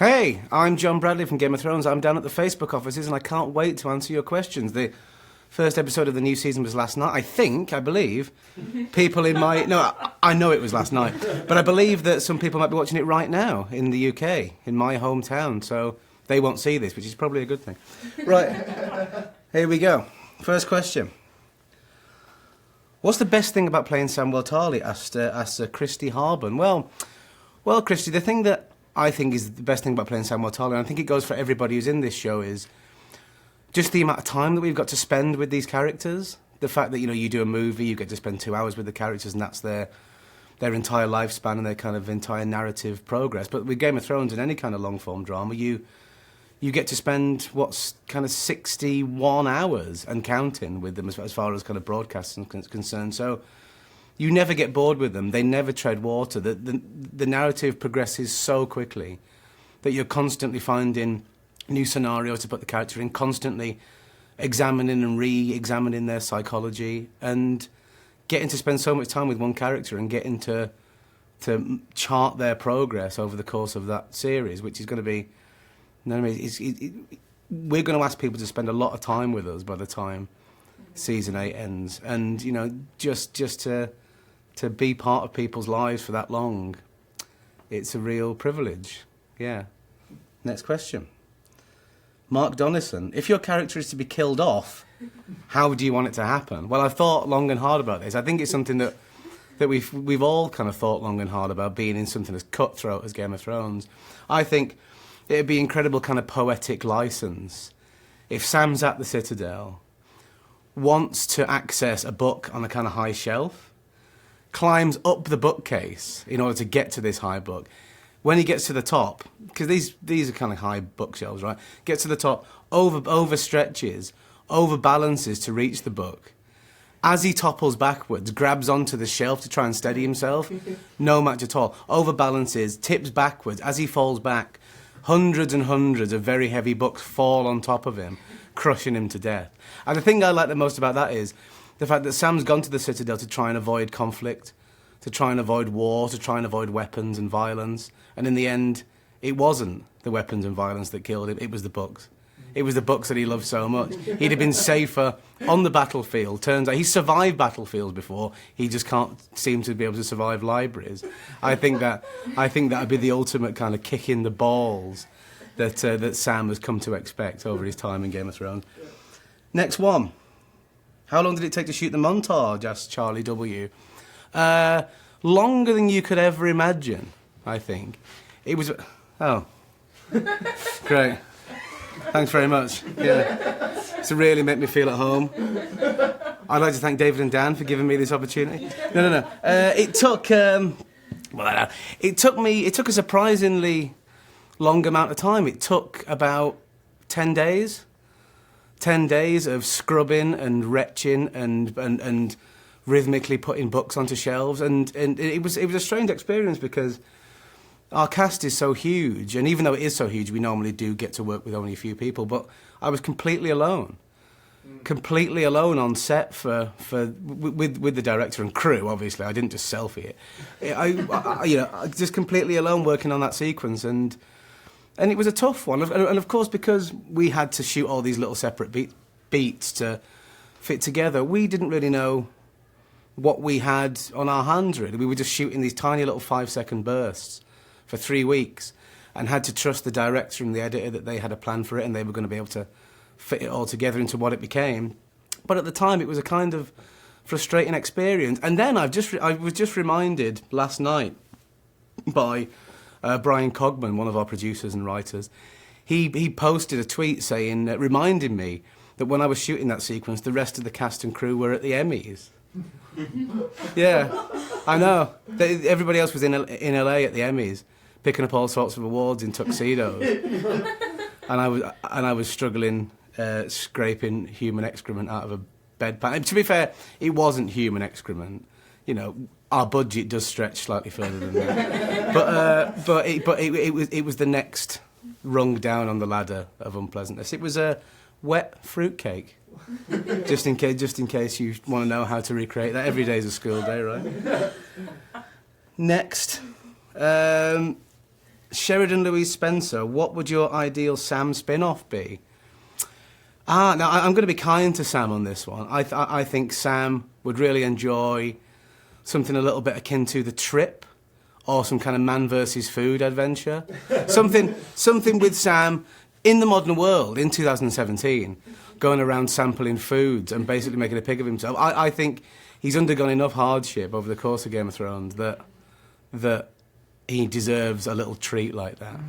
Hey, I'm John Bradley from Game of Thrones. I'm down at the Facebook offices and I can't wait to answer your questions. The first episode of the new season was last night. I believe, people in my... No, I know it was last night. But I believe that some people might be watching it right now in the UK, in my hometown. So they won't see this, which is probably a good thing. Right, here we go. First question. What's the best thing about playing Samwell Tarly? asked Christy Harburn. Well, Christy, the thing that I think is the best thing about playing Samwell Tarly, and I think it goes for everybody who's in this show, is just the amount of time that we've got to spend with these characters. The fact that, you know, you do a movie, you get to spend 2 hours with the characters, and that's their entire lifespan and their kind of entire narrative progress. But with Game of Thrones and any kind of long-form drama, you get to spend, what's kind of 61 hours and counting with them as far as kind of broadcasting is concerned. So you never get bored with them. They never tread water. The narrative progresses so quickly that you're constantly finding new scenarios to put the character in, constantly examining and re-examining their psychology, and getting to spend so much time with one character and getting to chart their progress over the course of that series, which is going to be... No, I mean, we're going to ask people to spend a lot of time with us by the time season 8 ends, and you know, just to be part of people's lives for that long, it's a real privilege. Yeah. Next question. Mark Donison, if your character is to be killed off, how do you want it to happen? Well, I've thought long and hard about this. I think it's something that we've all kind of thought long and hard about, being in something as cutthroat as Game of Thrones. I think it'd be incredible kind of poetic license if Sam's at the Citadel, wants to access a book on a kind of high shelf, climbs up the bookcase in order to get to this high book. When he gets to the top, because these are kind of high bookshelves, right? Gets to the top, overstretches, overbalances to reach the book. As he topples backwards, grabs onto the shelf to try and steady himself, no match at all. Overbalances, tips backwards. As he falls back, hundreds and hundreds of very heavy books fall on top of him, crushing him to death. And the thing I like the most about that is the fact that Sam's gone to the Citadel to try and avoid conflict, to try and avoid war, to try and avoid weapons and violence. And in the end, it wasn't the weapons and violence that killed him, it was the books. It was the books that he loved so much. He'd have been safer on the battlefield. Turns out he's survived battlefields before. He just can't seem to be able to survive libraries. I think that would be the ultimate kind of kick in the balls that Sam has come to expect over his time in Game of Thrones. Next one. How long did it take to shoot the montage? Asked Charlie W. Longer than you could ever imagine, I think. It was... Oh. Great. Thanks very much. Yeah. To really make me feel at home. I'd like to thank David and Dan for giving me this opportunity. No. It took a surprisingly long amount of time. It took about 10 days. 10 days of scrubbing and retching and rhythmically putting books onto shelves, and it was a strange experience because our cast is so huge, and even though it is so huge, we normally do get to work with only a few people, but I was completely alone on set with the director and crew. Obviously, I didn't just selfie it. I just completely alone working on that sequence, and it was a tough one. And of course, because we had to shoot all these little separate beats to fit together, we didn't really know what we had on our hands, really. We were just shooting these tiny little 5-second bursts for 3 weeks, and had to trust the director and the editor that they had a plan for it and they were going to be able to fit it all together into what it became. But at the time, it was a kind of frustrating experience. And then I was just reminded last night by Brian Cogman, one of our producers and writers. He posted a tweet saying, reminding me that when I was shooting that sequence, the rest of the cast and crew were at the Emmys. Yeah, I know. Everybody else was in LA at the Emmys, picking up all sorts of awards in tuxedos, and I was struggling scraping human excrement out of a bedpan. And to be fair, it wasn't human excrement. You know, our budget does stretch slightly further than that. But it was the next rung down on the ladder of unpleasantness. It was a wet fruitcake. just in case you want to know how to recreate that. Every day's a school day, right? Next. Sheridan Louise Spencer, what would your ideal Sam spin-off be? Now I'm going to be kind to Sam on this one. I think Sam would really enjoy something a little bit akin to The Trip, or some kind of man versus food adventure. something with Sam in the modern world in 2017, going around sampling foods and basically making a pig of himself. I think he's undergone enough hardship over the course of Game of Thrones that he deserves a little treat like that.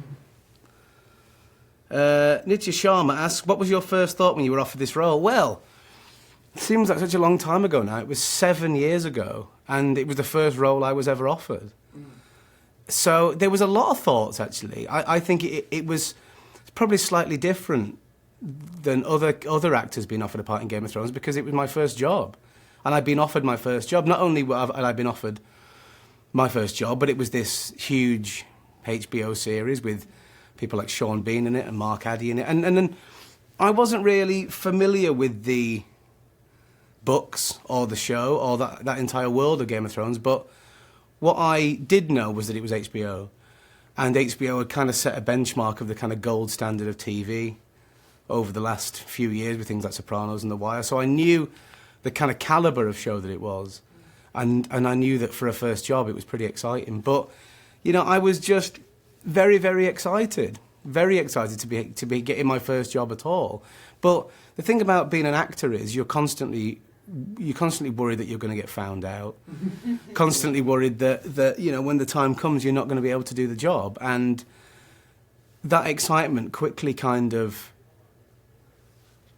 Nitya Sharma asks, what was your first thought when you were offered this role? Well, it seems like such a long time ago now. It was 7 years ago, and it was the first role I was ever offered. So there was a lot of thoughts, actually. I think it was probably slightly different than other actors being offered a part in Game of Thrones, because it was my first job. And I'd been offered my first job. Not only had I been offered my first job, but it was this huge HBO series with people like Sean Bean in it and Mark Addy in it. And then I wasn't really familiar with the books or the show or that entire world of Game of Thrones, but what I did know was that it was HBO. And HBO had kind of set a benchmark of the kind of gold standard of TV over the last few years with things like Sopranos and The Wire. So I knew the kind of calibre of show that it was. And I knew that for a first job it was pretty exciting. But, you know, I was just very, very excited. Very excited to be getting my first job at all. But the thing about being an actor is you're constantly worried that you're going to get found out. Constantly worried that, you know, when the time comes you're not going to be able to do the job. And that excitement quickly kind of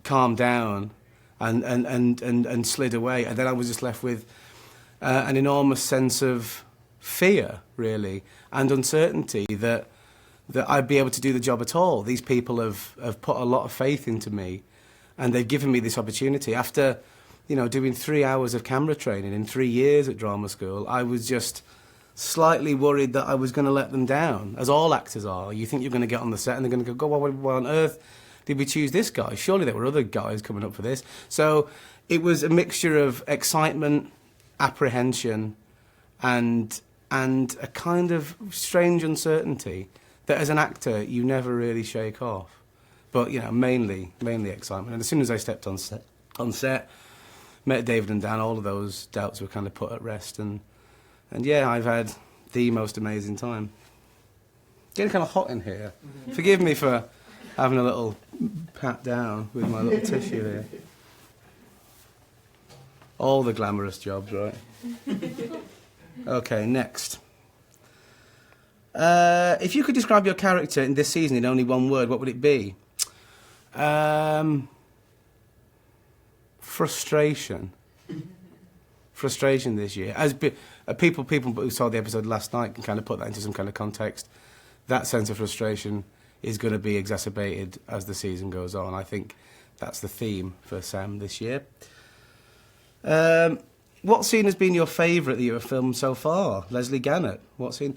calmed down and slid away. And then I was just left with an enormous sense of fear, really, and uncertainty that I'd be able to do the job at all. These people have put a lot of faith into me, and they've given me this opportunity. After, you know, doing 3 hours of camera training in 3 years at drama school, I was just slightly worried that I was going to let them down, as all actors are. You think you're going to get on the set and they're going to go, why on earth did we choose this guy? Surely there were other guys coming up for this. So it was a mixture of excitement, apprehension, and a kind of strange uncertainty that as an actor you never really shake off. But, you know, mainly excitement. And as soon as I stepped on set, met David and Dan, all of those doubts were kind of put at rest. And yeah, I've had the most amazing time. Getting kind of hot in here. Forgive me for having a little pat down with my little tissue here. All the glamorous jobs, right? Okay, next. If you could describe your character in this season in only one word, what would it be? Frustration. Frustration this year. As people who saw the episode last night can kind of put that into some kind of context. That sense of frustration is going to be exacerbated as the season goes on. I think that's the theme for Sam this year. What scene has been your favourite that you have filmed so far? Leslie Gannett, what scene?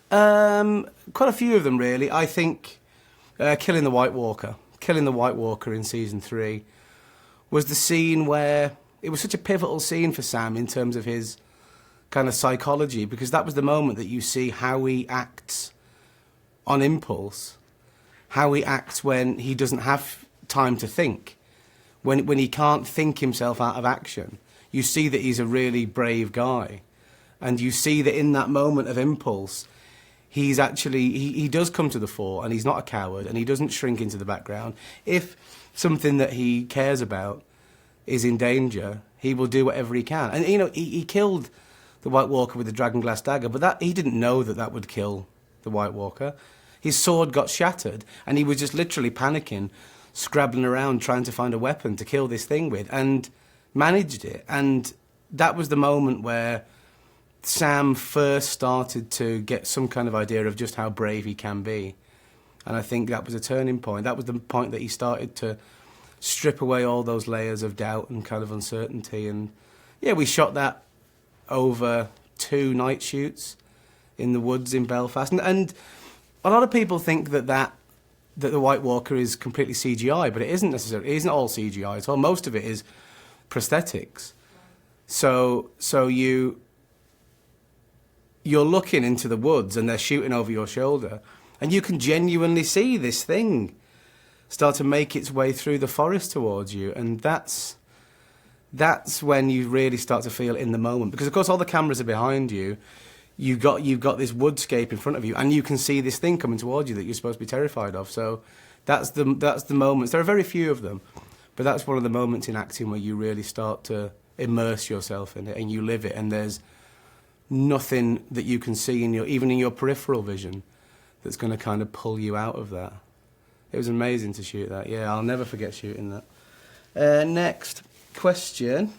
Quite a few of them, really. I think Killing the White Walker. Killing the White Walker in Season 3 was the scene where it was such a pivotal scene for Sam in terms of his kind of psychology, because that was the moment that you see how he acts on impulse, how he acts when he doesn't have time to think, when he can't think himself out of action. You see that he's a really brave guy, and you see that in that moment of impulse, he's actually, he does come to the fore, and he's not a coward, and he doesn't shrink into the background. If something that he cares about is in danger, he will do whatever he can. And, you know, he killed the White Walker with the dragonglass dagger, but he didn't know that would kill the White Walker. His sword got shattered, and he was just literally panicking, scrabbling around trying to find a weapon to kill this thing with, and managed it. And that was the moment where Sam first started to get some kind of idea of just how brave he can be. And I think that was a turning point. That was the point that he started to strip away all those layers of doubt and kind of uncertainty. And yeah, we shot that over 2 night shoots in the woods in Belfast. And a lot of people think that the White Walker is completely CGI, but it isn't necessarily. It isn't all CGI at all. Most of it is prosthetics. So you're looking into the woods and they're shooting over your shoulder, And you can genuinely see this thing start to make its way through the forest towards you, and that's when you really start to feel in the moment. Because, of course, all the cameras are behind you. You've got this woodscape in front of you, and you can see this thing coming towards you that you're supposed to be terrified of. So that's the moments. There are very few of them, but that's one of the moments in acting where you really start to immerse yourself in it and you live it, and there's nothing that you can see even in your peripheral vision that's going to kind of pull you out of that. It was amazing to shoot that. Yeah, I'll never forget shooting that. Next question.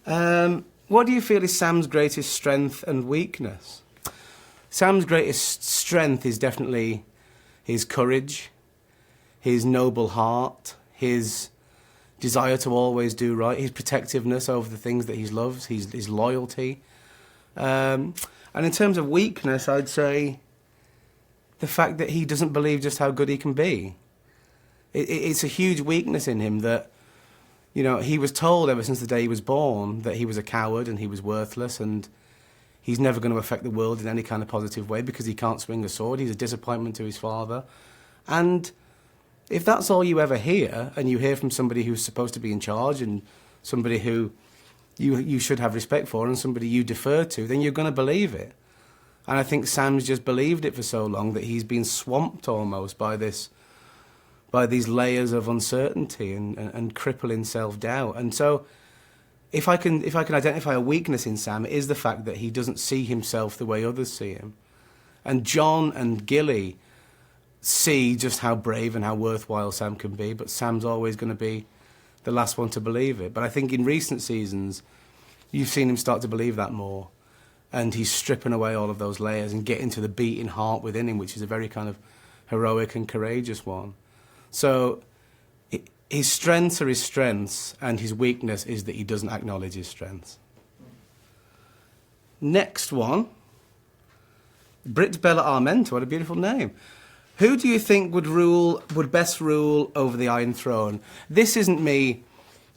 What do you feel is Sam's greatest strength and weakness? Sam's greatest strength is definitely his courage, his noble heart, his desire to always do right, his protectiveness over the things that he loves, his loyalty. And in terms of weakness, I'd say the fact that he doesn't believe just how good he can be. It's a huge weakness in him that, you know, he was told ever since the day he was born that he was a coward and he was worthless and he's never going to affect the world in any kind of positive way because he can't swing a sword. He's a disappointment to his father. And if that's all you ever hear, and you hear from somebody who's supposed to be in charge and somebody who you should have respect for and somebody you defer to, then you're going to believe it. And I think Sam's just believed it for so long that he's been swamped almost by these layers of uncertainty and crippling self-doubt. And so if I can identify a weakness in Sam, it is the fact that he doesn't see himself the way others see him. And Jon and Gilly see just how brave and how worthwhile Sam can be, but Sam's always going to be the last one to believe it. But I think in recent seasons, you've seen him start to believe that more, and he's stripping away all of those layers and getting to the beating heart within him, which is a very kind of heroic and courageous one. So his strengths are his strengths, and his weakness is that he doesn't acknowledge his strengths. Next one, Brit Bella Armento, what a beautiful name. Who do you think would best rule over the Iron Throne? This isn't me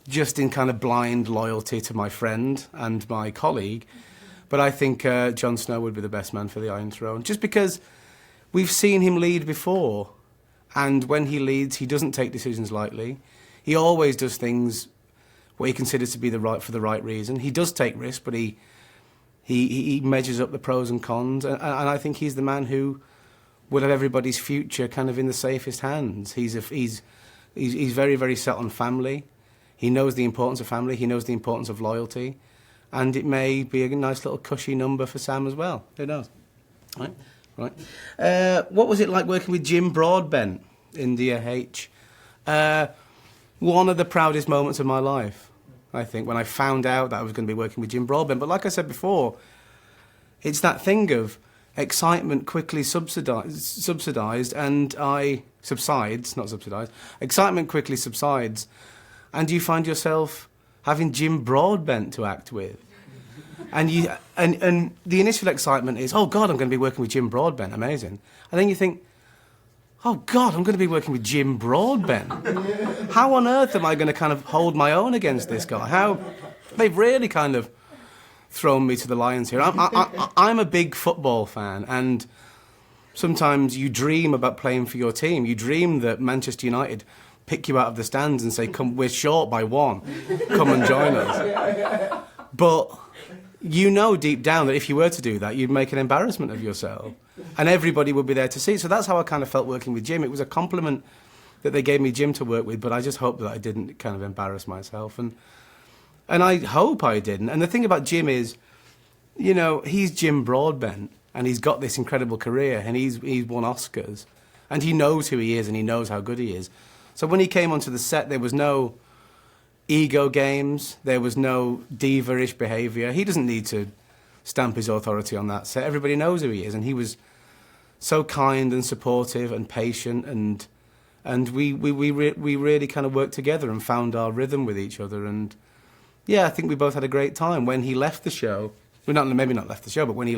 just in kind of blind loyalty to my friend and my colleague, but I think Jon Snow would be the best man for the Iron Throne, just because we've seen him lead before, and when he leads, he doesn't take decisions lightly. He always does things what he considers to be for the right reason. He does take risks, but he measures up the pros and cons, and I think he's the man who would have everybody's future kind of in the safest hands. He's very, very set on family. He knows the importance of family. He knows the importance of loyalty. And it may be a nice little cushy number for Sam as well. Who knows? Right. What was it like working with Jim Broadbent in Dear H? One of the proudest moments of my life, I think, when I found out that I was going to be working with Jim Broadbent. But like I said before, it's that thing of excitement quickly subsidised, and excitement quickly subsides, and you find yourself having Jim Broadbent to act with. And the initial excitement is, oh God, I'm going to be working with Jim Broadbent, amazing. And then you think, oh God, I'm going to be working with Jim Broadbent. How on earth am I going to kind of hold my own against this guy? They've really kind of thrown me to the lions here. I'm a big football fan, and sometimes you dream about playing for your team. You dream that Manchester United pick you out of the stands and say, "Come, we're short by 1. Come and join us." But you know deep down that if you were to do that, you'd make an embarrassment of yourself, and everybody would be there to see. So that's how I kind of felt working with Jim. It was a compliment that they gave me Jim to work with, but I just hoped that I didn't kind of embarrass myself. And I hope I didn't. And the thing about Jim is, you know, he's Jim Broadbent, and he's got this incredible career, and he's won Oscars, and he knows who he is, and he knows how good he is. So when he came onto the set, there was no ego games, there was no diva-ish behaviour. He doesn't need to stamp his authority on that set. Everybody knows who he is, and he was so kind and supportive and patient, and we really kind of worked together and found our rhythm with each other. And yeah, I think we both had a great time. When he left the show, maybe not left the show, but when he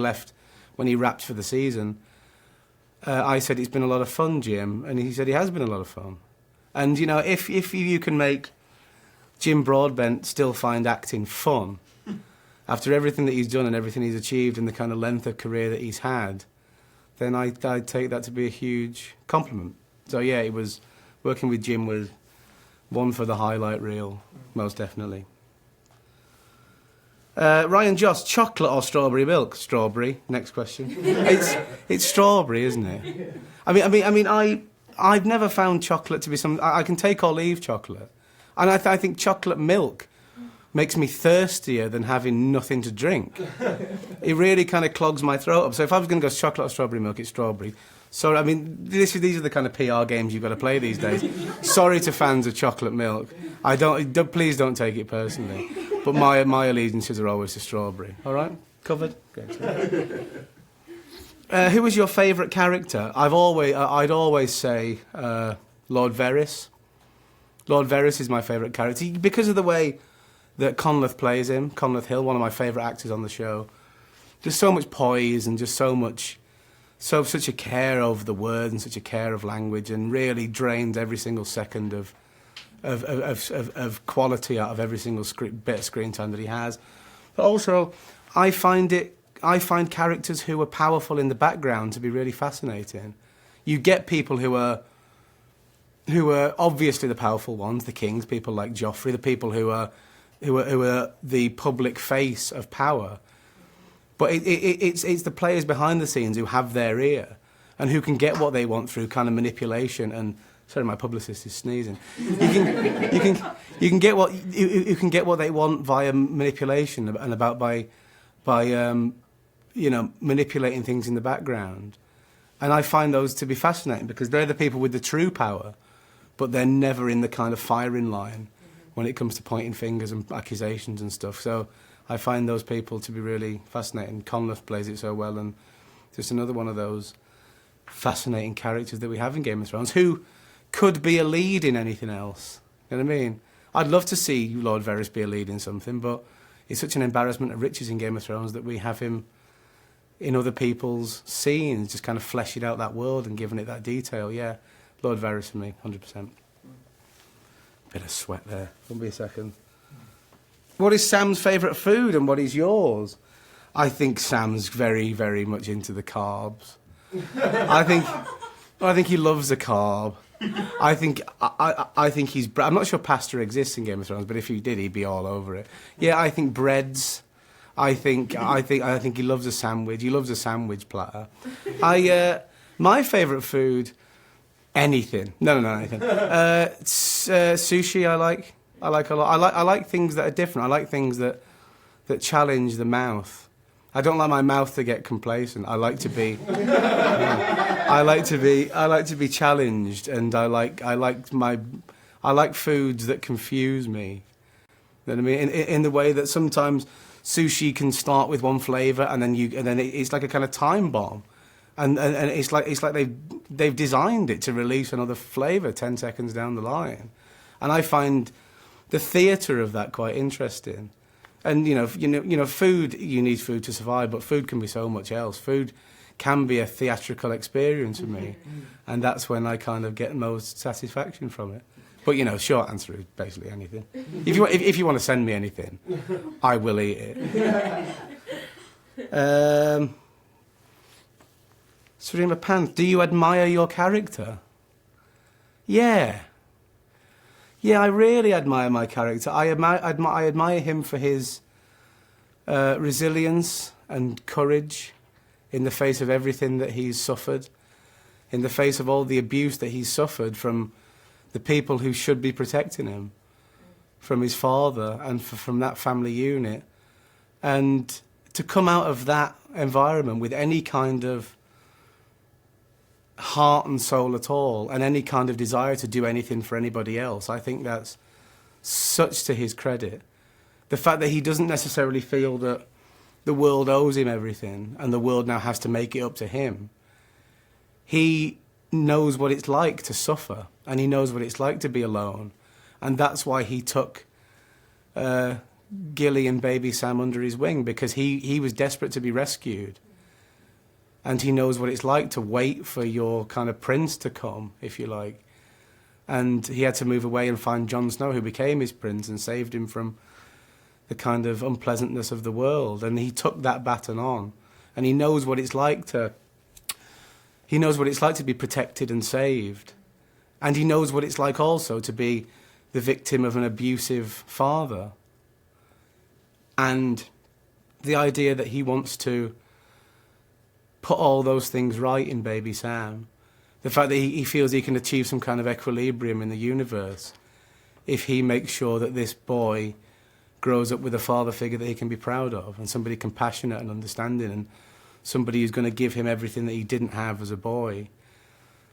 wrapped for the season, I said, "It's been a lot of fun, Jim," and he said, "It has been a lot of fun." And you know, if you can make Jim Broadbent still find acting fun after everything that he's done and everything he's achieved and the kind of length of career that he's had, then I'd take that to be a huge compliment. So yeah, it was working with Jim was one for the highlight reel, most definitely. Ryan Joss, chocolate or strawberry milk? Strawberry. Next question. It's strawberry, isn't it? I've never found chocolate to be something. I can take or leave chocolate, and I think chocolate milk makes me thirstier than having nothing to drink. It really kind of clogs my throat up. So if I was going to go chocolate or strawberry milk, it's strawberry. So, I mean, these are the kind of PR games you've got to play these days. Sorry to fans of chocolate milk. Please don't take it personally. But my allegiances are always to strawberry. All right? Covered? Great. Who was your favourite character? I'd always say Lord Varys. Lord Varys is my favourite character because of the way that Conleth plays him. Conleth Hill, one of my favourite actors on the show. Just so much poise and just such a care of the word and such a care of language, and really drains every single second of quality out of every single bit of screen time that he has. But also, I find characters who are powerful in the background to be really fascinating. You get people who are obviously the powerful ones, the kings, people like Joffrey, the people who are the public face of power. But it's the players behind the scenes who have their ear and who can get what they want through kind of manipulation and. Sorry, my publicist is sneezing. You can get what they want via manipulation and by manipulating things in the background. And I find those to be fascinating because they're the people with the true power, but they're never in the kind of firing line when it comes to pointing fingers and accusations and stuff. So I find those people to be really fascinating. Conleth plays it so well, and just another one of those fascinating characters that we have in Game of Thrones who could be a lead in anything else. You know what I mean? I'd love to see Lord Varys be a lead in something, but it's such an embarrassment of riches in Game of Thrones that we have him in other people's scenes, just kind of fleshing out that world and giving it that detail. Yeah, Lord Varys for me, 100%. Bit of sweat there. Won't be a second. What is Sam's favourite food and what is yours? I think Sam's very, very much into the carbs. I think he loves a carb. I think he's. I'm not sure pasta exists in Game of Thrones, but if he did, he'd be all over it. Yeah, I think breads. I think he loves a sandwich. He loves a sandwich platter. My favourite food, anything. No, anything. Sushi. I like a lot. I like things that are different. I like things that challenge the mouth. I don't like my mouth to get complacent. I like to be. I like to be challenged, and I like foods that confuse me. You know what I mean? In the way that sometimes sushi can start with one flavour, and then it's like a kind of time bomb, and it's like they've designed it to release another flavour 10 seconds down the line, and I find the theatre of that quite interesting. And food. You need food to survive, but food can be so much else. Food can be a theatrical experience for me, and that's when I kind of get most satisfaction from it. But short answer is basically anything. If you want to send me anything, I will eat it. Serena Pants, do you admire your character? Yeah, I really admire my character. I admire him for his resilience and courage in the face of everything that he's suffered, in the face of all the abuse that he's suffered from the people who should be protecting him, from his father and from that family unit. And to come out of that environment with any kind of heart and soul at all, and any kind of desire to do anything for anybody else, I think that's such to his credit. The fact that he doesn't necessarily feel that the world owes him everything and the world now has to make it up to him. He knows what it's like to suffer, and he knows what it's like to be alone, and that's why he took Gilly and baby Sam under his wing, because he was desperate to be rescued. And he knows what it's like to wait for your kind of prince to come, if you like. And he had to move away and find Jon Snow, who became his prince and saved him from the kind of unpleasantness of the world. And he took that baton on. And he knows what it's like to He knows what it's like to be protected and saved. And he knows what it's like also to be the victim of an abusive father. And the idea that he wants to put all those things right in baby Sam, the fact that he feels he can achieve some kind of equilibrium in the universe if he makes sure that this boy grows up with a father figure that he can be proud of, and somebody compassionate and understanding, and somebody who's going to give him everything that he didn't have as a boy.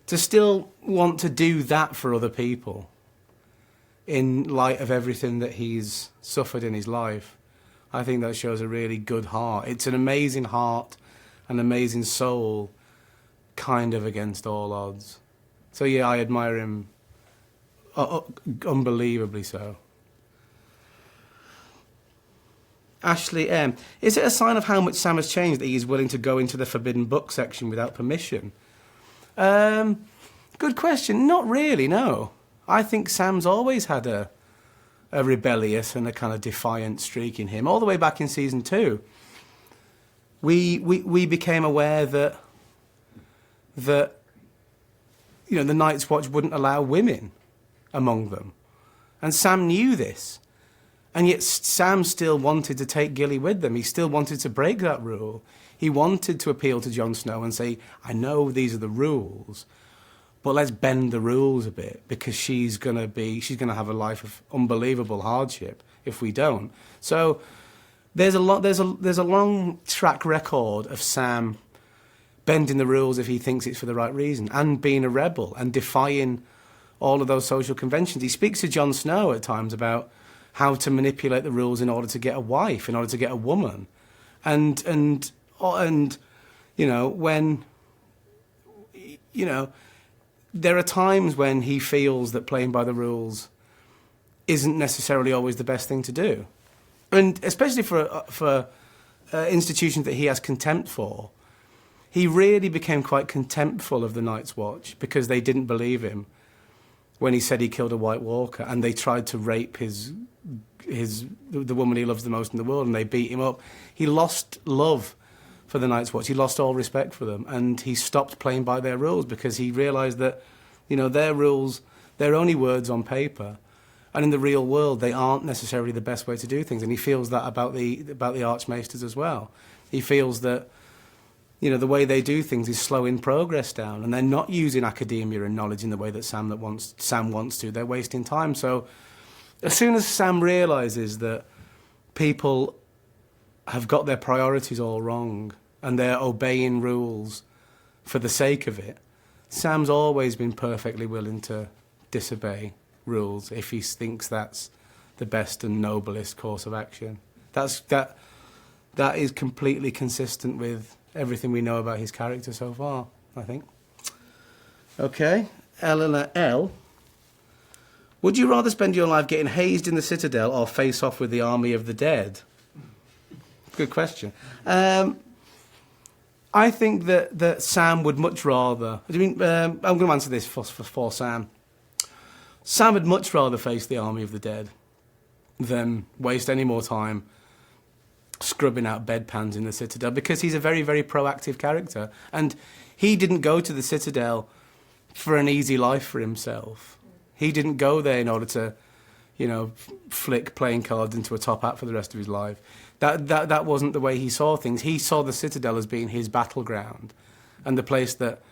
To still want to do that for other people in light of everything that he's suffered in his life, I think that shows a really good heart. It's an amazing heart, an amazing soul, kind of against all odds. So yeah, I admire him unbelievably so. Ashley M. Is it a sign of how much Sam has changed that he's willing to go into the forbidden book section without permission? Good question. Not really, no. I think Sam's always had a rebellious and a kind of defiant streak in him. All the way back in season 2, we became aware that you know, the Night's Watch wouldn't allow women among them. And Sam knew this. And yet Sam still wanted to take Gilly with them. He still wanted to break that rule. He wanted to appeal to Jon Snow and say, I know these are the rules, but let's bend the rules a bit, because she's going to have a life of unbelievable hardship if we don't. So there's a long track record of Sam bending the rules if he thinks it's for the right reason, and being a rebel and defying all of those social conventions. He speaks to Jon Snow at times about how to manipulate the rules in order to get a wife, in order to get a woman. And you know, when, you know, there are times when he feels that playing by the rules isn't necessarily always the best thing to do. And especially for institutions that he has contempt for, he really became quite contemptful of the Night's Watch because they didn't believe him when he said he killed a White Walker, and they tried to rape the woman he loves the most in the world, and they beat him up. He lost love for the Night's Watch. He lost all respect for them, and he stopped playing by their rules because he realised that, you know, their rules, they're only words on paper, and in the real world they aren't necessarily the best way to do things. And he feels that about the Archmaesters as well. He feels that, you know, the way they do things is slowing progress down, and they're not using academia and knowledge in the way that Sam wants to. They're wasting time. So as soon as Sam realises that people have got their priorities all wrong and they're obeying rules for the sake of it, Sam's always been perfectly willing to disobey rules if he thinks that's the best and noblest course of action. That is completely consistent with everything we know about his character so far, I think. Okay, Eleanor L. Would you rather spend your life getting hazed in the Citadel or face off with the army of the dead? Good question. I think that Sam would much rather... I'm going to answer this for Sam. Sam would much rather face the army of the dead than waste any more time scrubbing out bedpans in the Citadel, because he's a very, very proactive character. And he didn't go to the Citadel for an easy life for himself. He didn't go there in order to, you know, flick playing cards into a top hat for the rest of his life. That wasn't the way he saw things. He saw the Citadel as being his battleground and the place that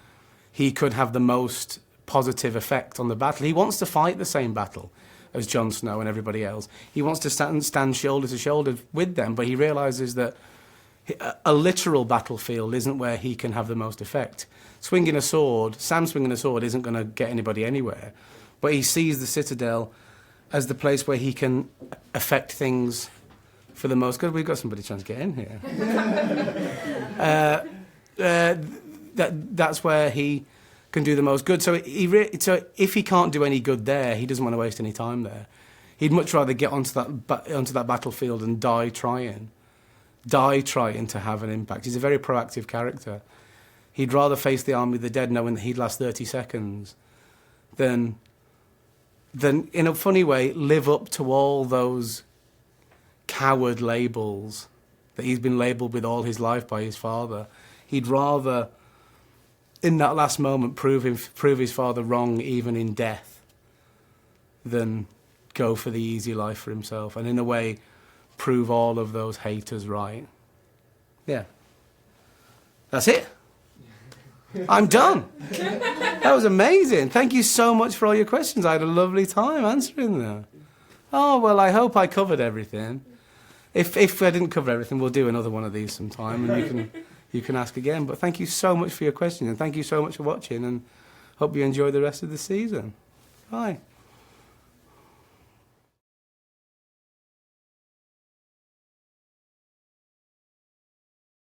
he could have the most positive effect on the battle. He wants to fight the same battle as Jon Snow and everybody else. He wants to stand shoulder to shoulder with them, but he realises that a literal battlefield isn't where he can have the most effect. Sam swinging a sword isn't going to get anybody anywhere, but he sees the Citadel as the place where he can affect things for the most good. We've got somebody trying to get in here. That's where he can do the most good. So if he can't do any good there, he doesn't want to waste any time there. He'd much rather get onto that battlefield and die trying to have an impact. He's a very proactive character. He'd rather face the army of the dead knowing that he'd last 30 seconds than in a funny way, live up to all those coward labels that he's been labelled with all his life by his father. He'd rather in that last moment, prove his father wrong even in death, than go for the easy life for himself, and in a way, prove all of those haters right. Yeah. That's it. I'm done. That was amazing. Thank you so much for all your questions. I had a lovely time answering them. Oh, well, I hope I covered everything. If I didn't cover everything, we'll do another one of these sometime, and you can ask again. But thank you so much for your questions, and thank you so much for watching, and hope you enjoy the rest of the season. Bye.